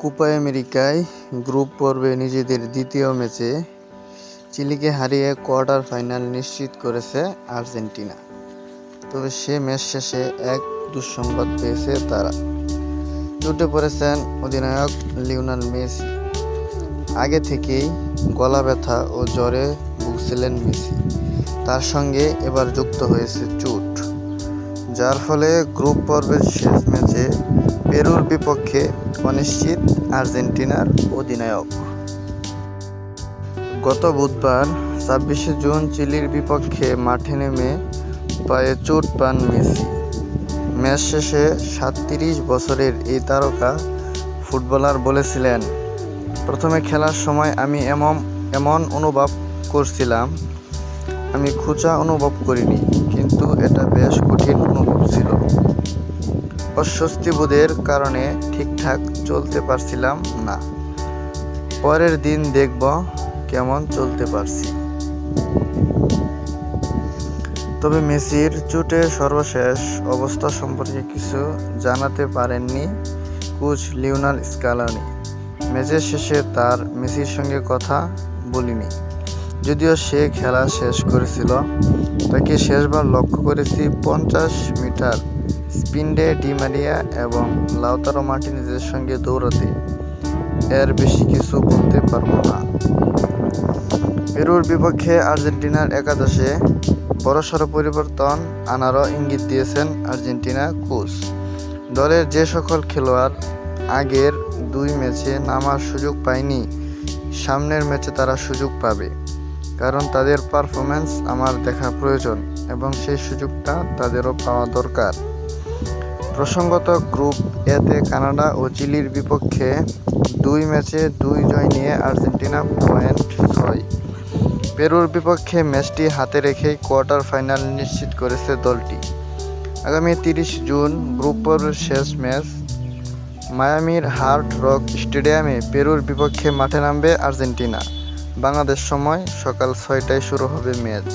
Copa আমেরিকায় group পর্বে নিজেদের দ্বিতীয় ম্যাচে চিলিকে হারিয়ে কোয়ার্টার ফাইনাল নিশ্চিত করেছে আর্জেন্টিনা। তবে সে ম্যাচ শেষে এক দুঃসংবাদ পেয়েছে তারা। চোটে পড়েছেন অধিনায়ক লিওনেল মেসি। আগে থেকেই গলা ব্যথা ও জ্বরে ভুগছিলেন মেসি। তার সঙ্গে এবার যুক্ত হয়েছে চোট, যার ফলে গ্রুপ পর্বের শেষ ম্যাচে পেরুর বিপক্ষে অনিশ্চিত আর্জেন্টিনার অধিনায়ক। গত বুধবার ২৬শে জুন চিলির বিপক্ষে মাঠে নেমে পায়ে চোট পান মেসি। ম্যাচ শেষে ৩৭ বছরের এই তারকা ফুটবলার বলেছিলেন, প্রথমে খেলার সময় আমি এমন অনুভব করছিলাম, আমি খোঁচা অনুভব করিনি, কিন্তু এটা বেশ কঠিন অনুভব ছিল। অস্বস্তিবোধের কারণে ঠিকঠাক চলতে পারছিলাম না। পরের দিন দেখব কেমন চলতে পারছি। তবে মেসির চোটের সর্বশেষ অবস্থা সম্পর্কে কিছু জানাতে পারেননি কোচ লিওনেল স্ক্যালোনি। ম্যাচের শেষে তার মেসির সঙ্গে কথা বলিনি। যদিও সে খেলা শেষ করেছিল, তাকে শেষবার লক্ষ্য করেছি ৫০ মিটার স্পিন্টে ডি মারিয়া এবং লাউতারো মার্টিনেজের সঙ্গে দৌড়াতে। এর বেশি কিছু বলতে পারব না। পেরুর বিপক্ষে আর্জেন্টিনার একাদশে বড়সড় পরিবর্তন আনারও ইঙ্গিত দিয়েছেন আর্জেন্টিনা কোচ। দলের যে সকল খেলোয়াড় আগের দুই ম্যাচে নামার সুযোগ পায়নি, সামনের ম্যাচে তারা সুযোগ পাবে, কারণ তাদের পারফরম্যান্স আমার দেখা প্রয়োজন এবং সেই সুযোগটা তাদেরও পাওয়া দরকার। প্রসঙ্গত, গ্রুপ এতে কানাডা ও চিলির বিপক্ষে দুই ম্যাচে ২ জয় নিয়ে আর্জেন্টিনা পয়েন্ট ৬। পেরুর বিপক্ষে ম্যাচটি হাতে রেখেই কোয়ার্টার ফাইনাল নিশ্চিত করেছে দলটি। আগামী ৩০ জুন গ্রুপ পর্বের শেষ ম্যাচ মায়ামির হার্ড রক স্টেডিয়ামে পেরুর বিপক্ষে মাঠে নামবে আর্জেন্টিনা। বাংলাদেশ সময় সকাল ৬টায় শুরু হবে ম্যাচ।